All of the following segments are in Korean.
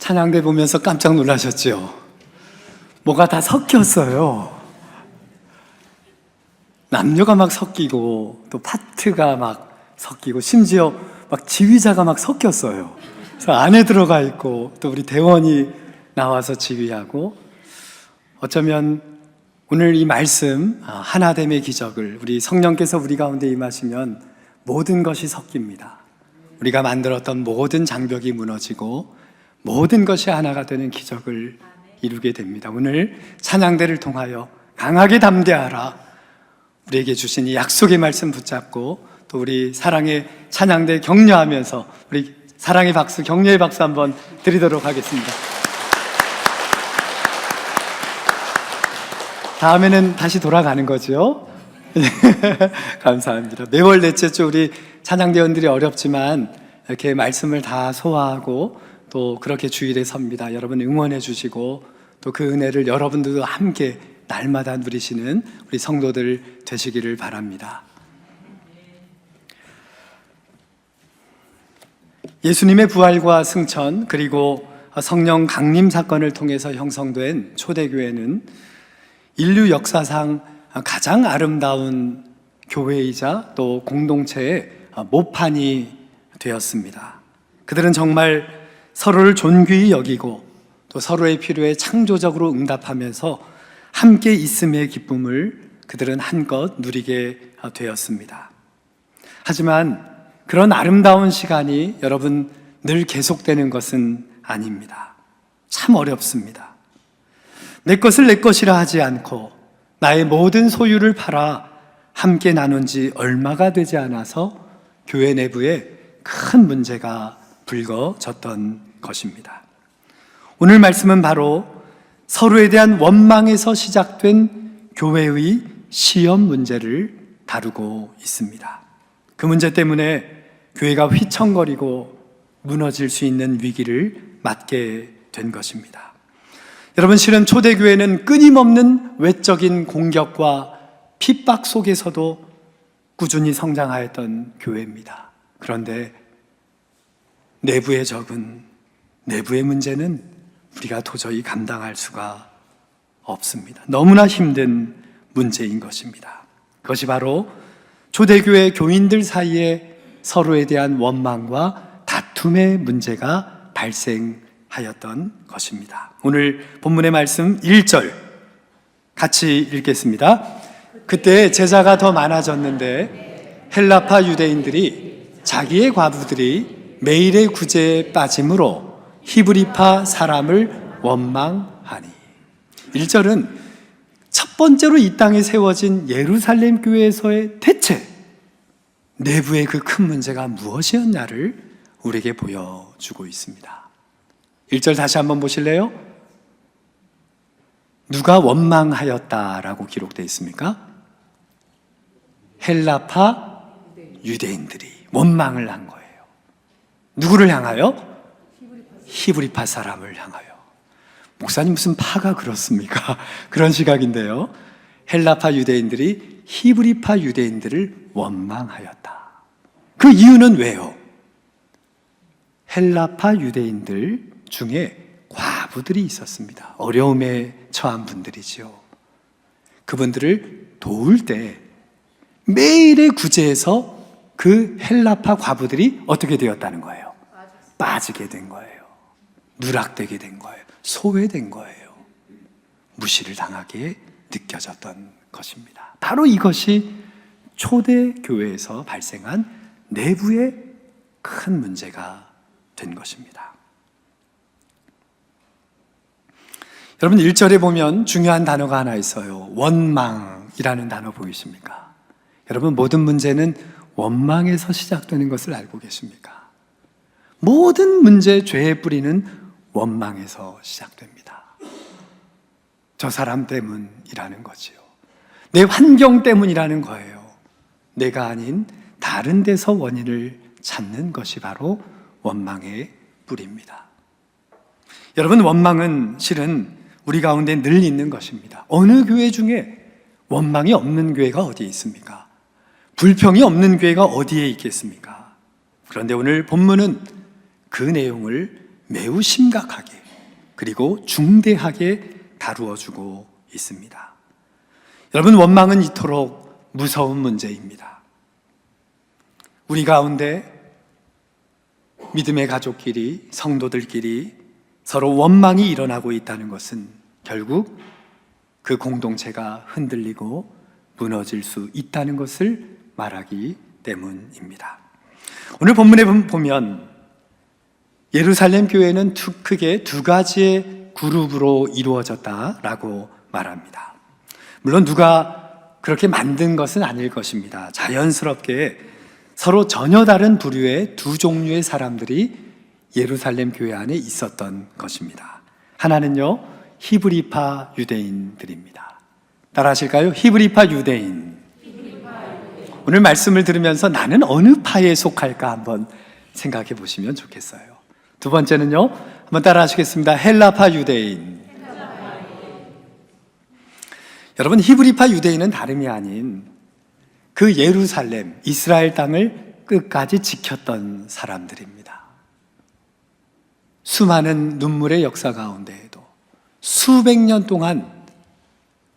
찬양대 보면서 깜짝 놀라셨죠? 뭐가 다 섞였어요. 남녀가 막 섞이고 또 파트가 막 섞이고 심지어 막 지휘자가 막 섞였어요. 그래서 안에 들어가 있고 또 우리 대원이 나와서 지휘하고, 어쩌면 오늘 이 말씀 하나됨의 기적을 우리 성령께서 우리 가운데 임하시면 모든 것이 섞입니다. 우리가 만들었던 모든 장벽이 무너지고 모든 것이 하나가 되는 기적을 이루게 됩니다. 오늘 찬양대를 통하여 강하게 담대하라, 우리에게 주신 이 약속의 말씀 붙잡고 또 우리 사랑의 찬양대 격려하면서 우리 사랑의 박수, 격려의 박수 한번 드리도록 하겠습니다. 다음에는 다시 돌아가는 거죠. 감사합니다. 매월 넷째 주 우리 찬양대원들이 어렵지만 이렇게 말씀을 다 소화하고 또 그렇게 주일에 섭니다. 여러분 응원해 주시고 또 그 은혜를 여러분들도 함께 날마다 누리시는 우리 성도들 되시기를 바랍니다. 예수님의 부활과 승천 그리고 성령 강림 사건을 통해서 형성된 초대교회는 인류 역사상 가장 아름다운 교회이자 또 공동체의 모판이 되었습니다. 그들은 정말 서로를 존귀히 여기고 또 서로의 필요에 창조적으로 응답하면서 함께 있음의 기쁨을 그들은 한껏 누리게 되었습니다. 하지만 그런 아름다운 시간이 여러분 늘 계속되는 것은 아닙니다. 참 어렵습니다. 내 것을 내 것이라 하지 않고 나의 모든 소유를 팔아 함께 나눈 지 얼마가 되지 않아서 교회 내부에 큰 문제가 불거졌던 것입니다. 오늘 말씀은 바로 서로에 대한 원망에서 시작된 교회의 시험 문제를 다루고 있습니다. 그 문제 때문에 교회가 휘청거리고 무너질 수 있는 위기를 맞게 된 것입니다. 여러분, 실은 초대교회는 끊임없는 외적인 공격과 핍박 속에서도 꾸준히 성장하였던 교회입니다. 그런데 내부의 적은, 내부의 문제는 우리가 도저히 감당할 수가 없습니다. 너무나 힘든 문제인 것입니다. 그것이 바로 초대교회 교인들 사이에 서로에 대한 원망과 다툼의 문제가 발생하였던 것입니다. 오늘 본문의 말씀 1절 같이 읽겠습니다. 그때 제자가 더 많아졌는데 헬라파 유대인들이 자기의 과부들이 매일의 구제에 빠짐으로 히브리파 사람을 원망하니. 1절은 첫 번째로 이 땅에 세워진 예루살렘 교회에서의 대체 내부의 그 큰 문제가 무엇이었냐를 우리에게 보여주고 있습니다. 1절 다시 한번 보실래요? 누가 원망하였다라고 기록되어 있습니까? 헬라파 유대인들이 원망을 한 거예요. 누구를 향하여? 히브리파 사람을 향하여. 목사님 무슨 파가 그렇습니까? 그런 시각인데요. 헬라파 유대인들이 히브리파 유대인들을 원망하였다. 그 이유는 왜요? 헬라파 유대인들 중에 과부들이 있었습니다. 어려움에 처한 분들이죠. 그분들을 도울 때 매일의 구제에서 그 헬라파 과부들이 어떻게 되었다는 거예요? 빠지게 된 거예요. 누락되게 된 거예요. 소외된 거예요. 무시를 당하게 느껴졌던 것입니다. 바로 이것이 초대교회에서 발생한 내부의 큰 문제가 된 것입니다. 여러분 1절에 보면 중요한 단어가 하나 있어요. 원망이라는 단어 보이십니까? 여러분 모든 문제는 원망에서 시작되는 것을 알고 계십니까? 모든 문제, 죄의 뿌리는 원망에서 시작됩니다. 저 사람 때문이라는 거지요. 내 환경 때문이라는 거예요. 내가 아닌 다른 데서 원인을 찾는 것이 바로 원망의 뿌리입니다. 여러분, 원망은 실은 우리 가운데 늘 있는 것입니다. 어느 교회 중에 원망이 없는 교회가 어디에 있습니까? 불평이 없는 교회가 어디에 있겠습니까? 그런데 오늘 본문은 그 내용을 매우 심각하게 그리고 중대하게 다루어주고 있습니다. 여러분, 원망은 이토록 무서운 문제입니다. 우리 가운데 믿음의 가족끼리, 성도들끼리 서로 원망이 일어나고 있다는 것은 결국 그 공동체가 흔들리고 무너질 수 있다는 것을 말하기 때문입니다. 오늘 본문에 보면 예루살렘 교회는 크게 두 가지의 그룹으로 이루어졌다라고 말합니다. 물론 누가 그렇게 만든 것은 아닐 것입니다. 자연스럽게 서로 전혀 다른 부류의 두 종류의 사람들이 예루살렘 교회 안에 있었던 것입니다. 하나는요, 히브리파 유대인들입니다. 따라 하실까요? 히브리파 유대인. 오늘 말씀을 들으면서 나는 어느 파에 속할까 한번 생각해 보시면 좋겠어요. 두 번째는요, 한번 따라 하시겠습니다. 헬라파 유대인. 여러분, 히브리파 유대인은 다름이 아닌 그 예루살렘, 이스라엘 땅을 끝까지 지켰던 사람들입니다. 수많은 눈물의 역사 가운데에도 수백 년 동안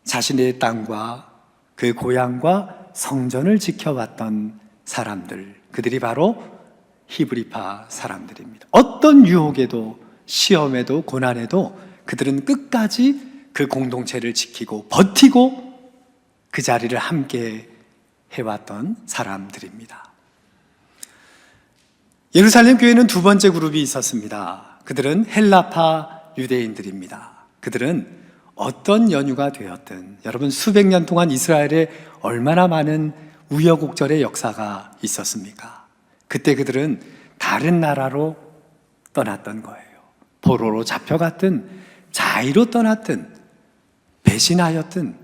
자신의 땅과 그 고향과 성전을 지켜왔던 사람들, 그들이 바로 히브리파 사람들입니다. 어떤 유혹에도 시험에도 고난에도 그들은 끝까지 그 공동체를 지키고 버티고 그 자리를 함께 해왔던 사람들입니다. 예루살렘 교회는 두 번째 그룹이 있었습니다. 그들은 헬라파 유대인들입니다. 그들은 어떤 연유가 되었든, 여러분, 수백 년 동안 이스라엘에 얼마나 많은 우여곡절의 역사가 있었습니까? 그때 그들은 다른 나라로 떠났던 거예요. 포로로 잡혀갔든 자의로 떠났든 배신하였든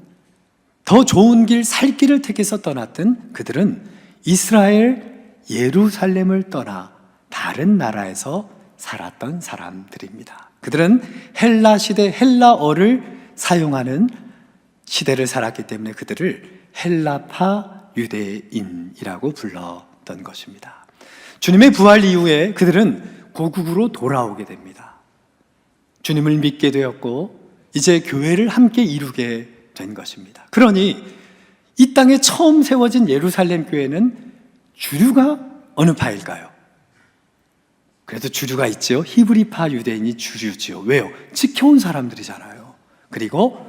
더 좋은 길, 살 길을 택해서 떠났든 그들은 이스라엘 예루살렘을 떠나 다른 나라에서 살았던 사람들입니다. 그들은 헬라 시대 헬라어를 사용하는 시대를 살았기 때문에 그들을 헬라파 유대인이라고 불렀던 것입니다. 주님의 부활 이후에 그들은 고국으로 돌아오게 됩니다. 주님을 믿게 되었고 이제 교회를 함께 이루게 된 것입니다. 그러니 이 땅에 처음 세워진 예루살렘 교회는 주류가 어느 파일까요? 그래도 주류가 있죠. 히브리파 유대인이 주류지요. 왜요? 지켜온 사람들이잖아요. 그리고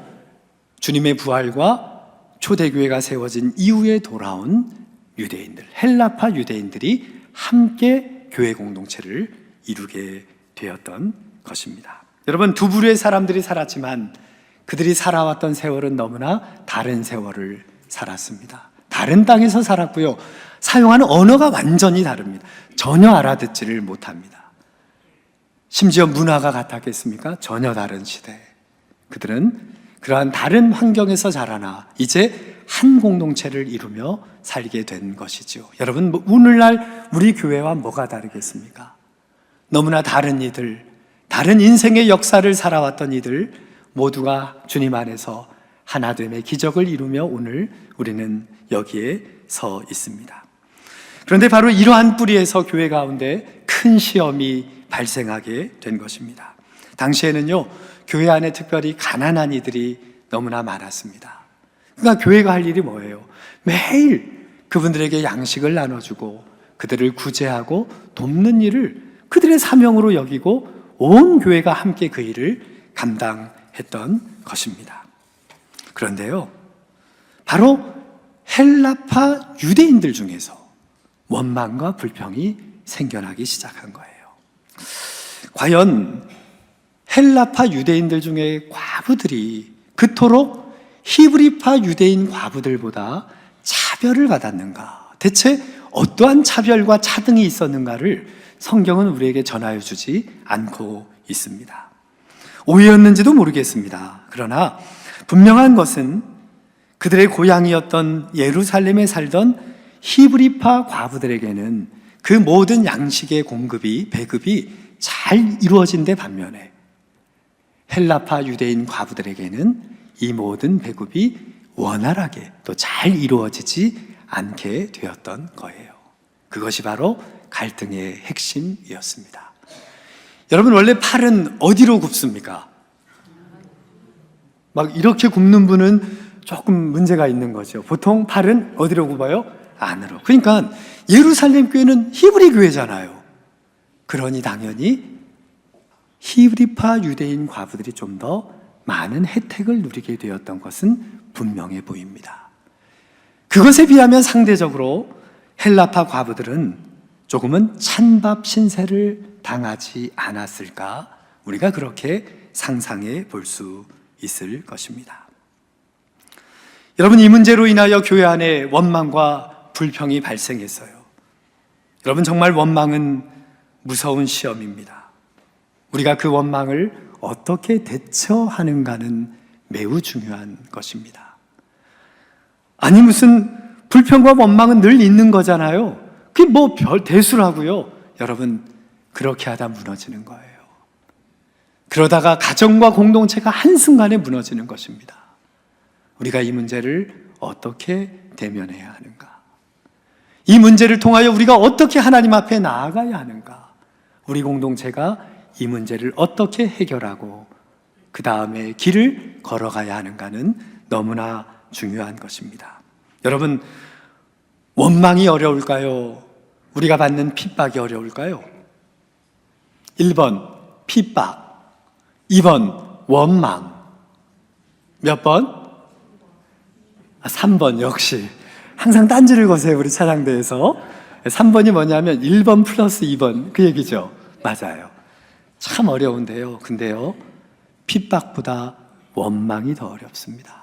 주님의 부활과 초대교회가 세워진 이후에 돌아온 유대인들, 헬라파 유대인들이 함께 교회 공동체를 이루게 되었던 것입니다. 여러분, 두 부류의 사람들이 살았지만 그들이 살아왔던 세월은 너무나 다른 세월을 살았습니다. 다른 땅에서 살았고요. 사용하는 언어가 완전히 다릅니다. 전혀 알아듣지를 못합니다. 심지어 문화가 같았겠습니까? 전혀 다른 시대. 그들은 그러한 다른 환경에서 자라나 이제 한 공동체를 이루며 살게 된 것이죠. 여러분, 오늘날 우리 교회와 뭐가 다르겠습니까? 너무나 다른 이들, 다른 인생의 역사를 살아왔던 이들 모두가 주님 안에서 하나됨의 기적을 이루며 오늘 우리는 여기에 서 있습니다. 그런데 바로 이러한 뿌리에서 교회 가운데 큰 시험이 발생하게 된 것입니다. 당시에는요, 교회 안에 특별히 가난한 이들이 너무나 많았습니다. 그러니까 교회가 할 일이 뭐예요? 매일 그분들에게 양식을 나눠주고 그들을 구제하고 돕는 일을 그들의 사명으로 여기고 온 교회가 함께 그 일을 감당했던 것입니다. 그런데요, 바로 헬라파 유대인들 중에서 원망과 불평이 생겨나기 시작한 거예요. 과연 헬라파 유대인들 중에 과부들이 그토록 히브리파 유대인 과부들보다 차별을 받았는가? 대체 어떠한 차별과 차등이 있었는가를 성경은 우리에게 전하여 주지 않고 있습니다. 오해였는지도 모르겠습니다. 그러나 분명한 것은 그들의 고향이었던 예루살렘에 살던 히브리파 과부들에게는 그 모든 양식의 공급이, 배급이 잘 이루어진 데 반면에 헬라파 유대인 과부들에게는 이 모든 배급이 원활하게 또 잘 이루어지지 않게 되었던 거예요. 그것이 바로 갈등의 핵심이었습니다. 여러분, 원래 팔은 어디로 굽습니까? 막 이렇게 굽는 분은 조금 문제가 있는 거죠. 보통 팔은 어디로 굽어요? 안으로. 그러니까 예루살렘 교회는 히브리 교회잖아요. 그러니 당연히 히브리파 유대인 과부들이 좀 더 많은 혜택을 누리게 되었던 것은 분명해 보입니다. 그것에 비하면 상대적으로 헬라파 과부들은 조금은 찬밥 신세를 당하지 않았을까, 우리가 그렇게 상상해 볼 수 있을 것입니다. 여러분, 이 문제로 인하여 교회 안에 원망과 불평이 발생했어요. 여러분, 정말 원망은 무서운 시험입니다. 우리가 그 원망을 어떻게 대처하는가는 매우 중요한 것입니다. 아니, 무슨 불평과 원망은 늘 있는 거잖아요. 그게 뭐 별 대수라고요. 여러분, 그렇게 하다 무너지는 거예요. 그러다가 가정과 공동체가 한순간에 무너지는 것입니다. 우리가 이 문제를 어떻게 대면해야 하는가? 이 문제를 통하여 우리가 어떻게 하나님 앞에 나아가야 하는가? 우리 공동체가 이 문제를 어떻게 해결하고 그 다음에 길을 걸어가야 하는가는 너무나 중요한 것입니다. 여러분, 원망이 어려울까요? 우리가 받는 핍박이 어려울까요? 1번 핍박, 2번 원망. 몇 번? 3번. 역시 항상 딴지를 거세요, 우리 차장대에서. 3번이 뭐냐면 1번 플러스 2번, 그 얘기죠. 맞아요. 참 어려운데요. 근데요, 핍박보다 원망이 더 어렵습니다.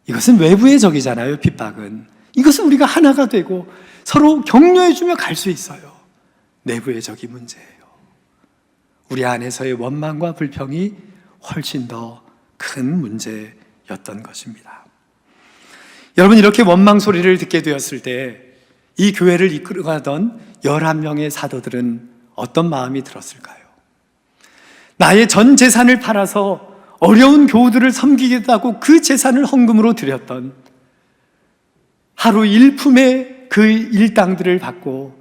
이것은 외부의 적이잖아요, 핍박은. 이것은 우리가 하나가 되고 서로 격려해주며 갈 수 있어요. 내부의 적이 문제예요. 우리 안에서의 원망과 불평이 훨씬 더 큰 문제였던 것입니다. 여러분, 이렇게 원망 소리를 듣게 되었을 때 이 교회를 이끌어가던 11명의 사도들은 어떤 마음이 들었을까요? 나의 전 재산을 팔아서 어려운 교우들을 섬기겠다고 그 재산을 헌금으로 드렸던, 하루 일품의 그 일당들을 받고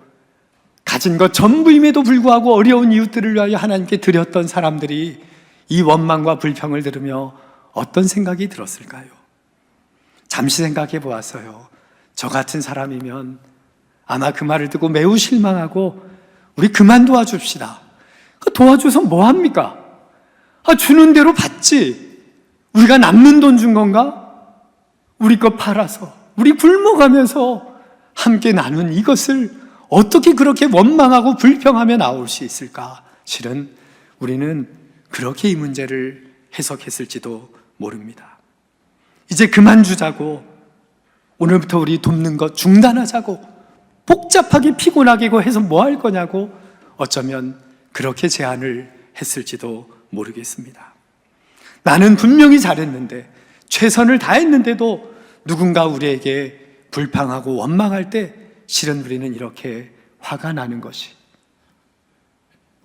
가진 것 전부임에도 불구하고 어려운 이웃들을 위하여 하나님께 드렸던 사람들이 이 원망과 불평을 들으며 어떤 생각이 들었을까요? 잠시 생각해 보았어요. 저 같은 사람이면 아마 그 말을 듣고 매우 실망하고 우리 그만 도와줍시다. 도와줘서 뭐합니까? 주는 대로 받지. 우리가 남는 돈 준 건가? 우리 거 팔아서 우리 굶어가면서 함께 나눈 이것을 어떻게 그렇게 원망하고 불평하며 나올 수 있을까? 실은 우리는 그렇게 이 문제를 해석했을지도 모릅니다. 이제 그만 주자고, 오늘부터 우리 돕는 것 중단하자고, 복잡하게 피곤하게 해서 뭐 할 거냐고 어쩌면 그렇게 제안을 했을지도 모르겠습니다. 나는 분명히 잘했는데, 최선을 다했는데도 누군가 우리에게 불평하고 원망할 때 실은 우리는 이렇게 화가 나는 것이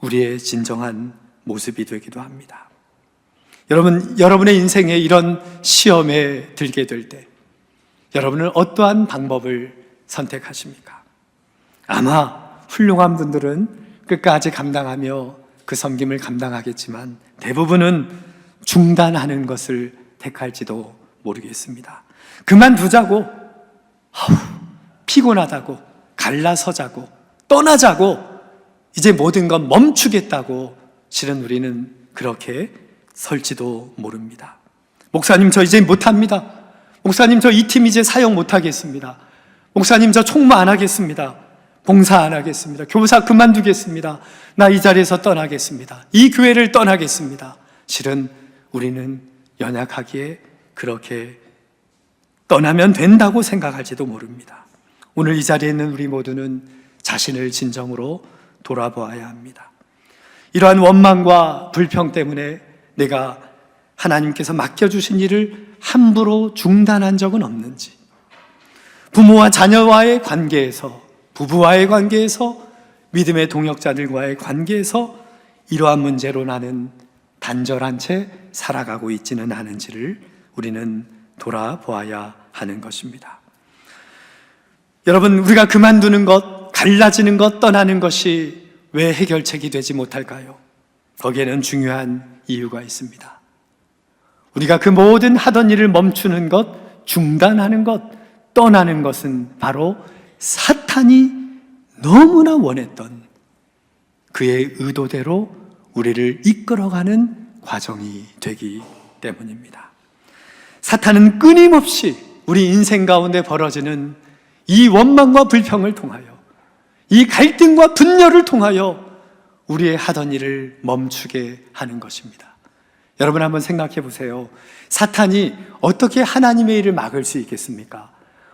우리의 진정한 모습이 되기도 합니다. 여러분, 여러분의 인생에 이런 시험에 들게 될 때 여러분은 어떠한 방법을 선택하십니까? 아마 훌륭한 분들은 끝까지 감당하며 그 섬김을 감당하겠지만 대부분은 중단하는 것을 택할지도 모르겠습니다. 그만두자고, 피곤하다고, 갈라서자고, 떠나자고, 이제 모든 건 멈추겠다고 실은 우리는 그렇게 설지도 모릅니다. 목사님, 저 이제 못합니다. 목사님, 저 이 팀 이제 사역 못하겠습니다. 목사님, 저 총무 안 하겠습니다. 봉사 안 하겠습니다. 교사 그만두겠습니다. 나 이 자리에서 떠나겠습니다. 이 교회를 떠나겠습니다. 실은 우리는 연약하기에 그렇게 떠나면 된다고 생각할지도 모릅니다. 오늘 이 자리에 있는 우리 모두는 자신을 진정으로 돌아보아야 합니다. 이러한 원망과 불평 때문에 내가 하나님께서 맡겨주신 일을 함부로 중단한 적은 없는지, 부모와 자녀와의 관계에서, 부부와의 관계에서, 믿음의 동역자들과의 관계에서 이러한 문제로 나는 단절한 채 살아가고 있지는 않은지를 우리는 돌아보아야 하는 것입니다. 여러분, 우리가 그만두는 것, 갈라지는 것, 떠나는 것이 왜 해결책이 되지 못할까요? 거기에는 중요한 이유가 있습니다. 우리가 그 모든 하던 일을 멈추는 것, 중단하는 것, 떠나는 것은 바로 사탄이 너무나 원했던 그의 의도대로 우리를 이끌어가는 과정이 되기 때문입니다. 사탄은 끊임없이 우리 인생 가운데 벌어지는 이 원망과 불평을 통하여, 이 갈등과 분열을 통하여 우리의 하던 일을 멈추게 하는 것입니다. 여러분 한번 생각해 보세요. 사탄이 어떻게 하나님의 일을 막을 수 있겠습니까?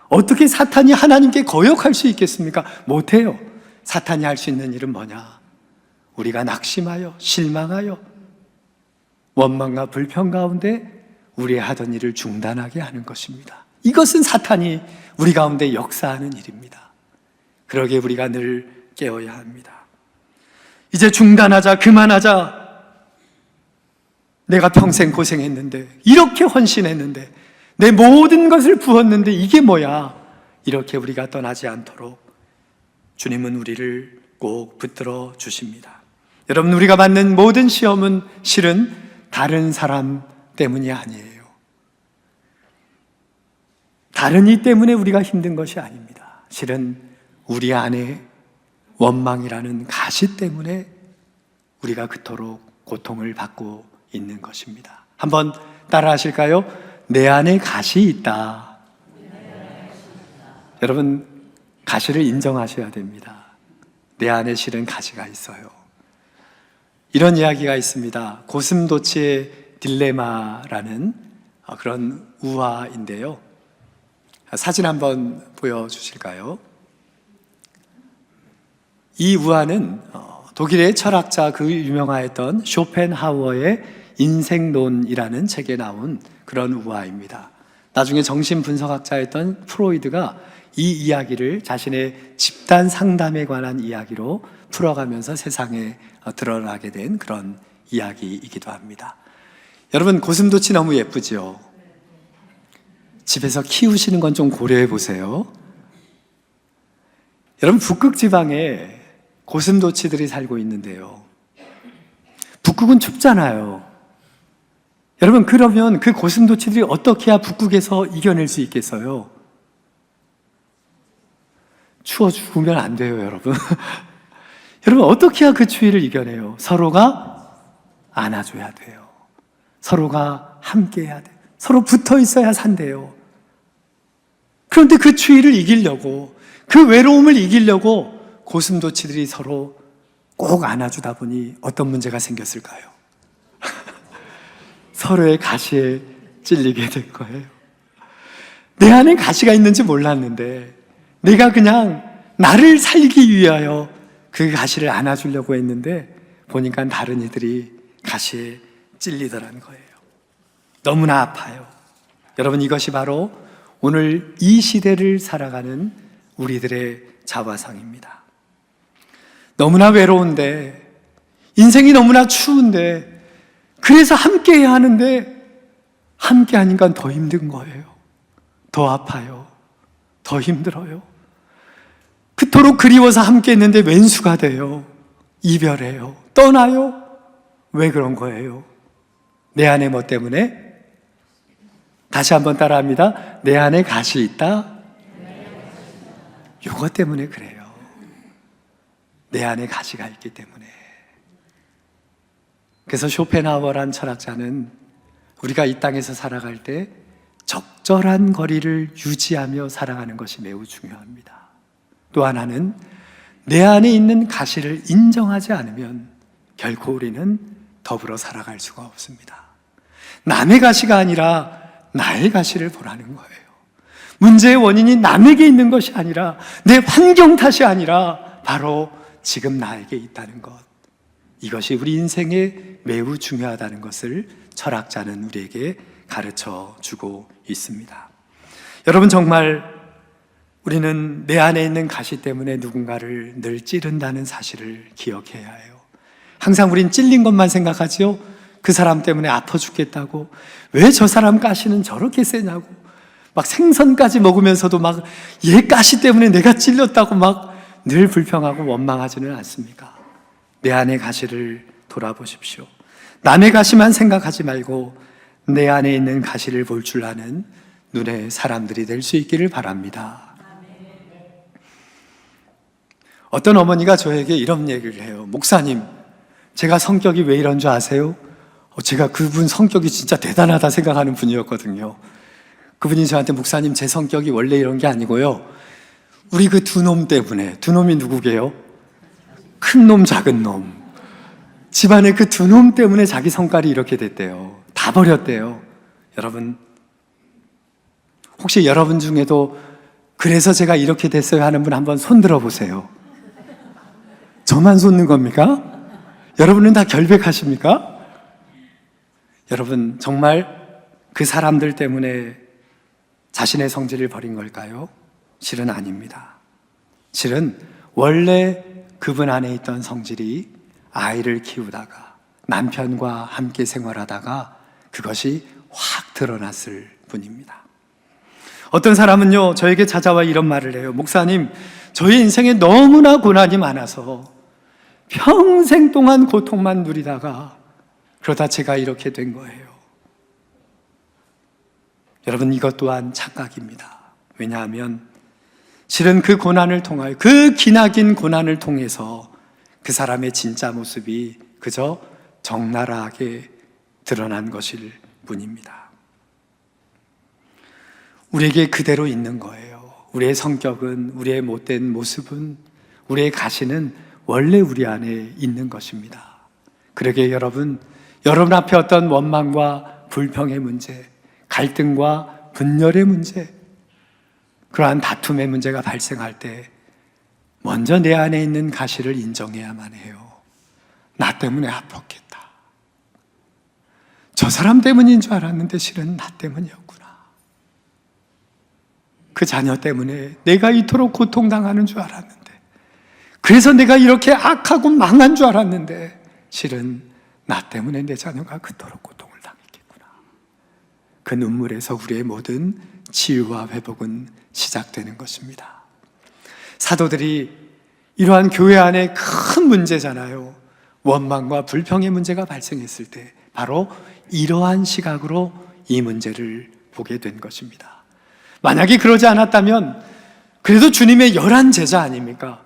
어떻게 사탄이 하나님께 거역할 수 있겠습니까? 못해요. 사탄이 할 수 있는 일은 뭐냐? 우리가 낙심하여 실망하여 원망과 불평 가운데 우리의 하던 일을 중단하게 하는 것입니다. 이것은 사탄이 우리 가운데 역사하는 일입니다. 그러기에 우리가 늘 깨어야 합니다. 이제 중단하자, 그만하자. 내가 평생 고생했는데, 이렇게 헌신했는데, 내 모든 것을 부었는데 이게 뭐야? 이렇게 우리가 떠나지 않도록 주님은 우리를 꼭 붙들어 주십니다. 여러분, 우리가 받는 모든 시험은 실은 다른 사람 때문이 아니에요. 다른 이 때문에 우리가 힘든 것이 아닙니다. 실은 우리 안에 원망이라는 가시 때문에 우리가 그토록 고통을 받고 있는 것입니다. 한번 따라 하실까요? 내 안에 가시 있다. 여러분, 가시를 인정하셔야 됩니다. 내 안에 실은 가시가 있어요. 이런 이야기가 있습니다. 고슴도치의 딜레마라는 그런 우화인데요. 사진 한번 보여주실까요? 이 우화는 독일의 철학자, 그 유명하였던 쇼펜하우어의 인생론이라는 책에 나온 그런 우화입니다. 나중에 정신분석학자였던 프로이드가 이 이야기를 자신의 집단 상담에 관한 이야기로 풀어가면서 세상에 드러나게 된 그런 이야기이기도 합니다. 여러분, 고슴도치 너무 예쁘죠? 집에서 키우시는 건 좀 고려해 보세요. 여러분, 북극 지방에 고슴도치들이 살고 있는데요. 북극은 춥잖아요. 여러분, 그러면 그 고슴도치들이 어떻게 해야 북극에서 이겨낼 수 있겠어요? 추워 죽으면 안 돼요, 여러분. 여러분, 어떻게 해야 그 추위를 이겨내요? 서로가 안아줘야 돼요. 서로가 함께 해야 돼요. 서로 붙어 있어야 산대요. 그런데 그 추위를 이기려고, 그 외로움을 이기려고 고슴도치들이 서로 꼭 안아주다 보니 어떤 문제가 생겼을까요? 서로의 가시에 찔리게 된 거예요. 내 안에 가시가 있는지 몰랐는데 내가 그냥 나를 살기 위하여 그 가시를 안아주려고 했는데 보니까 다른 이들이 가시에 찔리더라는 거예요. 너무나 아파요. 여러분, 이것이 바로 오늘 이 시대를 살아가는 우리들의 자화상입니다. 너무나 외로운데, 인생이 너무나 추운데, 그래서 함께 해야 하는데 함께 하니까 더 힘든 거예요. 더 아파요. 더 힘들어요. 그토록 그리워서 함께 했는데 왼수가 돼요. 이별해요. 떠나요. 왜 그런 거예요? 내 안에 뭐 때문에? 다시 한번 따라합니다. 내 안에 가시 있다? 요거 때문에 그래요. 내 안에 가시가 있기 때문에. 그래서 쇼펜하우어란 철학자는 우리가 이 땅에서 살아갈 때 적절한 거리를 유지하며 살아가는 것이 매우 중요합니다. 또 하나는 내 안에 있는 가시를 인정하지 않으면 결코 우리는 더불어 살아갈 수가 없습니다. 남의 가시가 아니라 나의 가시를 보라는 거예요. 문제의 원인이 남에게 있는 것이 아니라, 내 환경 탓이 아니라 바로 지금 나에게 있다는 것. 이것이 우리 인생에 매우 중요하다는 것을 철학자는 우리에게 가르쳐 주고 있습니다. 여러분, 정말 우리는 내 안에 있는 가시 때문에 누군가를 늘 찌른다는 사실을 기억해야 해요. 항상 우린 찔린 것만 생각하지요. 그 사람 때문에 아파 죽겠다고, 왜 저 사람 가시는 저렇게 세냐고, 막 생선까지 먹으면서도 막 얘 가시 때문에 내가 찔렸다고 막 늘 불평하고 원망하지는 않습니까? 내 안의 가시를 돌아보십시오. 남의 가시만 생각하지 말고 내 안에 있는 가시를 볼 줄 아는 눈의 사람들이 될 수 있기를 바랍니다. 어떤 어머니가 저에게 이런 얘기를 해요. 목사님, 제가 성격이 왜 이런 줄 아세요? 제가 그분 성격이 진짜 대단하다 생각하는 분이었거든요. 그분이 저한테, 목사님, 제 성격이 원래 이런 게 아니고요, 우리 그 두 놈 때문에. 두 놈이 누구게요? 큰 놈, 작은 놈. 집안에 그 두 놈 때문에 자기 성깔이 이렇게 됐대요. 다 버렸대요. 여러분, 혹시 여러분 중에도 그래서 제가 이렇게 됐어요 하는 분 한번 손 들어보세요. 저만 쏟는 겁니까? 여러분은 다 결백하십니까? 여러분, 정말 그 사람들 때문에 자신의 성질을 버린 걸까요? 실은 아닙니다. 실은 원래 그분 안에 있던 성질이 아이를 키우다가 남편과 함께 생활하다가 그것이 확 드러났을 뿐입니다. 어떤 사람은요, 저에게 찾아와 이런 말을 해요. 목사님, 저희 인생에 너무나 고난이 많아서 평생 동안 고통만 누리다가 그러다 제가 이렇게 된 거예요. 여러분, 이것 또한 착각입니다. 왜냐하면 실은 그 고난을 통하여, 그 기나긴 고난을 통해서 그 사람의 진짜 모습이 그저 적나라하게 드러난 것일 뿐입니다. 우리에게 그대로 있는 거예요. 우리의 성격은, 우리의 못된 모습은, 우리의 가시는 원래 우리 안에 있는 것입니다. 그러기에 여러분 앞에 어떤 원망과 불평의 문제, 갈등과 분열의 문제, 그러한 다툼의 문제가 발생할 때 먼저 내 안에 있는 가시를 인정해야만 해요. 나 때문에 아팠겠다. 저 사람 때문인 줄 알았는데 실은 나 때문이었구나. 그 자녀 때문에 내가 이토록 고통당하는 줄 알았는데, 그래서 내가 이렇게 악하고 망한 줄 알았는데 실은 나 때문에 내 자녀가 그토록 고통을 당했겠구나. 그 눈물에서 우리의 모든 치유와 회복은 시작되는 것입니다. 사도들이 이러한 교회 안에 큰 문제잖아요. 원망과 불평의 문제가 발생했을 때 바로 이러한 시각으로 이 문제를 보게 된 것입니다. 만약에 그러지 않았다면 그래도 주님의 열한 제자 아닙니까?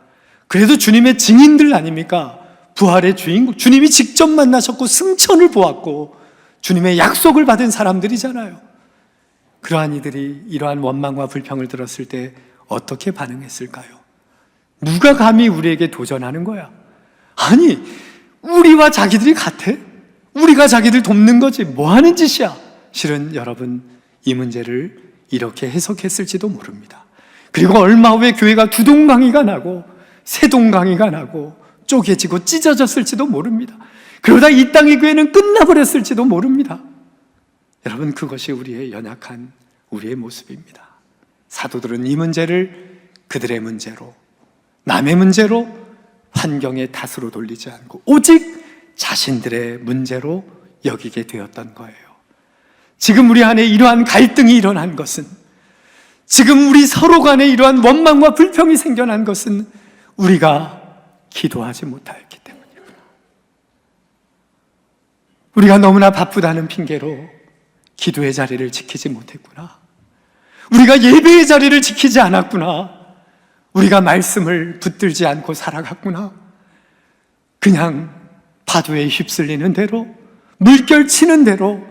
그래도 주님의 증인들 아닙니까? 부활의 주인공, 주님이 직접 만나셨고 승천을 보았고 주님의 약속을 받은 사람들이잖아요. 그러한 이들이 이러한 원망과 불평을 들었을 때 어떻게 반응했을까요? 누가 감히 우리에게 도전하는 거야? 아니, 우리와 자기들이 같아? 우리가 자기들 돕는 거지 뭐 하는 짓이야? 실은 여러분, 이 문제를 이렇게 해석했을지도 모릅니다. 그리고 얼마 후에 교회가 두동강이가 나고 세동강이가 나고 쪼개지고 찢어졌을지도 모릅니다. 그러다 이 땅의 교회는 끝나버렸을지도 모릅니다. 여러분, 그것이 우리의 연약한 우리의 모습입니다. 사도들은 이 문제를 그들의 문제로, 남의 문제로, 환경의 탓으로 돌리지 않고 오직 자신들의 문제로 여기게 되었던 거예요. 지금 우리 안에 이러한 갈등이 일어난 것은, 지금 우리 서로 간에 이러한 원망과 불평이 생겨난 것은 우리가 기도하지 못하였기 때문이구나. 우리가 너무나 바쁘다는 핑계로 기도의 자리를 지키지 못했구나. 우리가 예배의 자리를 지키지 않았구나. 우리가 말씀을 붙들지 않고 살아갔구나. 그냥 파도에 휩쓸리는 대로, 물결 치는 대로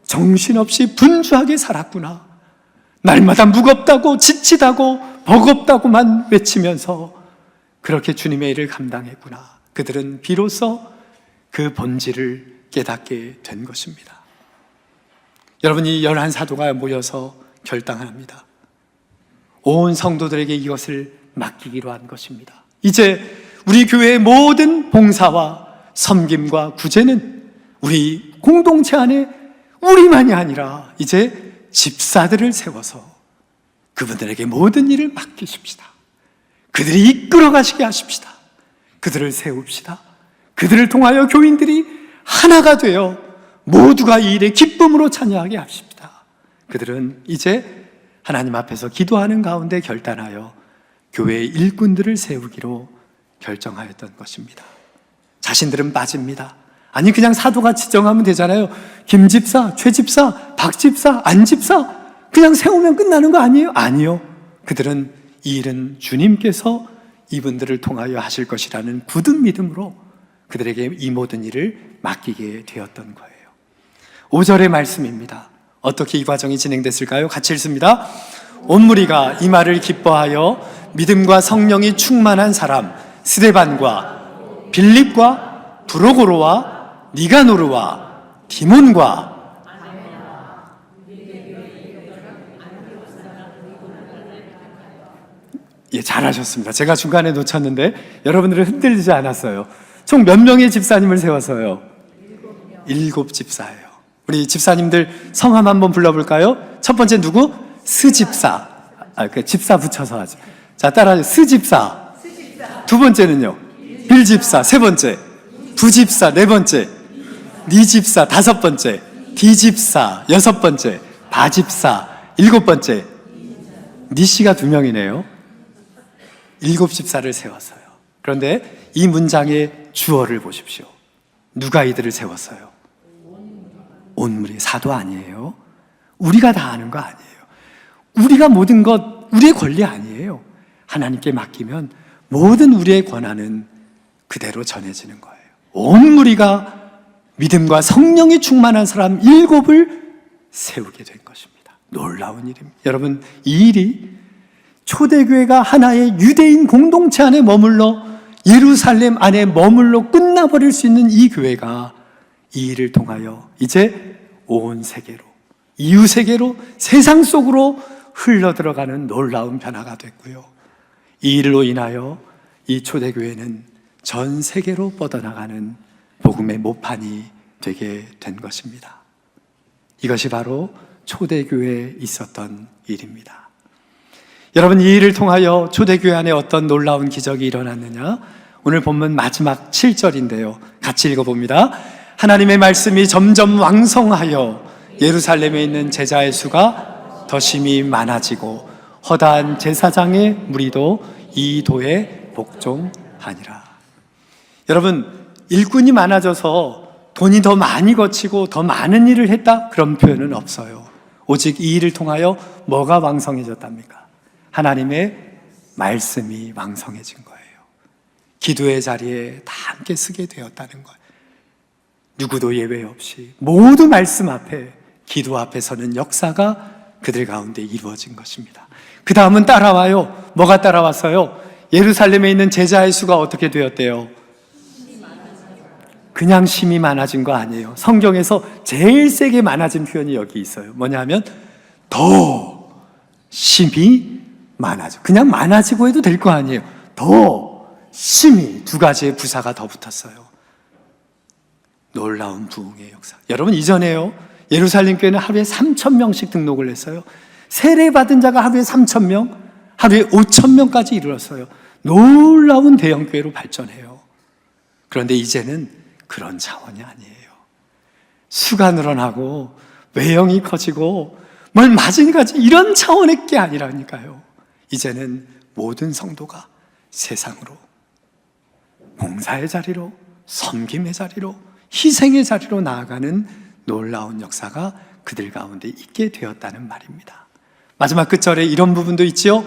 정신없이 분주하게 살았구나. 날마다 무겁다고 지치다고 버겁다고만 외치면서 그렇게 주님의 일을 감당했구나. 그들은 비로소 그 본질을 깨닫게 된 것입니다. 여러분, 이 11사도가 모여서 결단합니다. 온 성도들에게 이것을 맡기기로 한 것입니다. 이제 우리 교회의 모든 봉사와 섬김과 구제는 우리 공동체 안에 우리만이 아니라 이제 집사들을 세워서 그분들에게 모든 일을 맡기십시다. 그들이 이끌어 가시게 하십시다. 그들을 세웁시다. 그들을 통하여 교인들이 하나가 되어 모두가 이 일에 기쁨으로 참여하게 합시다. 그들은 이제 하나님 앞에서 기도하는 가운데 결단하여 교회의 일꾼들을 세우기로 결정하였던 것입니다. 자신들은 빠집니다. 아니 그냥 사도가 지정하면 되잖아요. 김 집사, 최 집사, 박 집사, 안 집사 그냥 세우면 끝나는 거 아니에요? 아니요. 그들은 이 일은 주님께서 이분들을 통하여 하실 것이라는 굳은 믿음으로 그들에게 이 모든 일을 맡기게 되었던 거예요. 5절의 말씀입니다. 어떻게 이 과정이 진행됐을까요? 같이 읽습니다. 온 무리가 이 말을 기뻐하여 믿음과 성령이 충만한 사람 스데반과 빌립과 브로고로와 니가노르와 디몬과 예, 잘하셨습니다. 제가 중간에 놓쳤는데 여러분들은 흔들리지 않았어요. 총 몇 명의 집사님을 세웠어요? 7집사예요. 우리 집사님들 성함 한번 불러볼까요? 첫 번째 누구? 스집사. 그 집사 붙여서 하죠. 자, 따라하죠. 스집사. 두 번째는요? 빌집사. 세 번째. 부집사. 네 번째. 니집사. 다섯 번째. 디집사. 여섯 번째. 바집사. 일곱 번째. 니씨가 2명이네요. 7집사를 세웠어요. 그런데 이 문장의 주어를 보십시오. 누가 이들을 세웠어요? 온 무리. 사도 아니에요. 우리가 다 아는 거 아니에요. 우리가 모든 것, 우리의 권리 아니에요. 하나님께 맡기면 모든 우리의 권한은 그대로 전해지는 거예요. 온 무리가 믿음과 성령이 충만한 사람 7을 세우게 된 것입니다. 놀라운 일입니다. 여러분, 이 일이 초대교회가 하나의 유대인 공동체 안에 머물러 예루살렘 안에 머물러 끝나버릴 수 있는 이 교회가 이 일을 통하여 이제 온 세계로, 이웃 세계로, 세상 속으로 흘러들어가는 놀라운 변화가 됐고요. 이 일로 인하여 이 초대교회는 전 세계로 뻗어나가는 복음의 모판이 되게 된 것입니다. 이것이 바로 초대교회에 있었던 일입니다. 여러분, 이 일을 통하여 초대교회 안에 어떤 놀라운 기적이 일어났느냐? 오늘 본문 마지막 7절인데요. 같이 읽어봅니다. 하나님의 말씀이 점점 왕성하여 예루살렘에 있는 제자의 수가 더 심히 많아지고 허다한 제사장의 무리도 이 도에 복종하니라. 여러분, 일꾼이 많아져서 돈이 더 많이 거치고 더 많은 일을 했다? 그런 표현은 없어요. 오직 이 일을 통하여 뭐가 왕성해졌답니까? 하나님의 말씀이 왕성해진 거예요. 기도의 자리에 다 함께 쓰게 되었다는 거예요. 누구도 예외 없이 모두 말씀 앞에, 기도 앞에 서는 역사가 그들 가운데 이루어진 것입니다. 그 다음은 따라와요. 뭐가 따라왔어요? 예루살렘에 있는 제자의 수가 어떻게 되었대요? 그냥 심이 많아진 거 아니에요. 성경에서 제일 세게 많아진 표현이 여기 있어요. 뭐냐 하면 더 심이 많아져. 그냥 많아지고 해도 될 거 아니에요. 더 심히, 두 가지의 부사가 더 붙었어요. 놀라운 부흥의 역사. 여러분, 이전에요, 예루살렘 교회는 하루에 3,000명씩 등록을 했어요. 세례받은 자가 하루에 3,000명, 하루에 5,000명까지 이르렀어요. 놀라운 대형교회로 발전해요. 그런데 이제는 그런 차원이 아니에요. 수가 늘어나고 외형이 커지고 뭘 맞은가지 이런 차원의 게 아니라니까요. 이제는 모든 성도가 세상으로, 봉사의 자리로, 섬김의 자리로, 희생의 자리로 나아가는 놀라운 역사가 그들 가운데 있게 되었다는 말입니다. 마지막 끝절에 이런 부분도 있지요.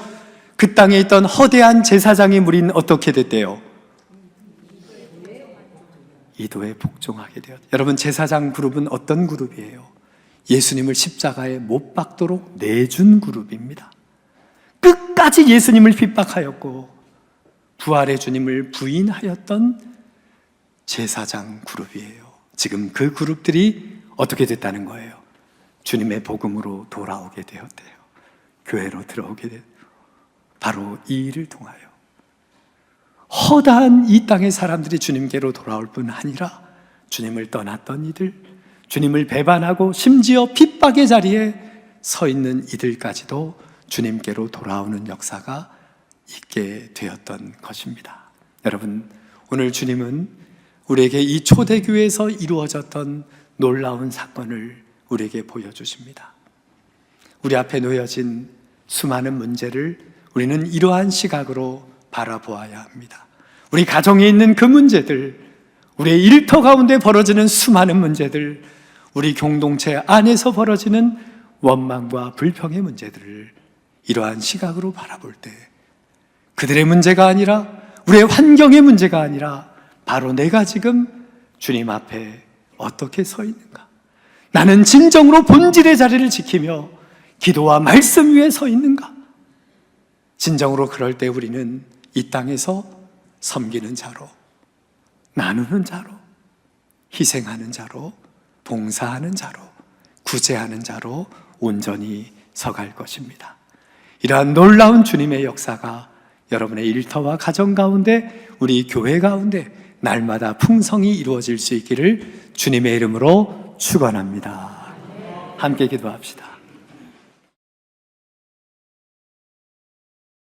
그 땅에 있던 허대한 제사장의 무리는 어떻게 됐대요? 이도에 복종하게 되었다. 여러분, 제사장 그룹은 어떤 그룹이에요? 예수님을 십자가에 못 박도록 내준 그룹입니다. 끝까지 예수님을 핍박하였고 부활의 주님을 부인하였던 제사장 그룹이에요. 지금 그 그룹들이 어떻게 됐다는 거예요? 주님의 복음으로 돌아오게 되었대요. 교회로 들어오게 되었대요. 바로 이 일을 통하여 허다한 이 땅의 사람들이 주님께로 돌아올 뿐 아니라 주님을 떠났던 이들, 주님을 배반하고 심지어 핍박의 자리에 서 있는 이들까지도 주님께로 돌아오는 역사가 있게 되었던 것입니다. 여러분, 오늘 주님은 우리에게 이 초대교회에서 이루어졌던 놀라운 사건을 우리에게 보여주십니다. 우리 앞에 놓여진 수많은 문제를 우리는 이러한 시각으로 바라보아야 합니다. 우리 가정에 있는 그 문제들, 우리의 일터 가운데 벌어지는 수많은 문제들, 우리 공동체 안에서 벌어지는 원망과 불평의 문제들을 이러한 시각으로 바라볼 때 그들의 문제가 아니라, 우리의 환경의 문제가 아니라 바로 내가 지금 주님 앞에 어떻게 서 있는가, 나는 진정으로 본질의 자리를 지키며 기도와 말씀 위에 서 있는가, 진정으로 그럴 때 우리는 이 땅에서 섬기는 자로, 나누는 자로, 희생하는 자로, 봉사하는 자로, 구제하는 자로 온전히 서갈 것입니다. 이러한 놀라운 주님의 역사가 여러분의 일터와 가정 가운데, 우리 교회 가운데 날마다 풍성히 이루어질 수 있기를 주님의 이름으로 축원합니다. 함께 기도합시다.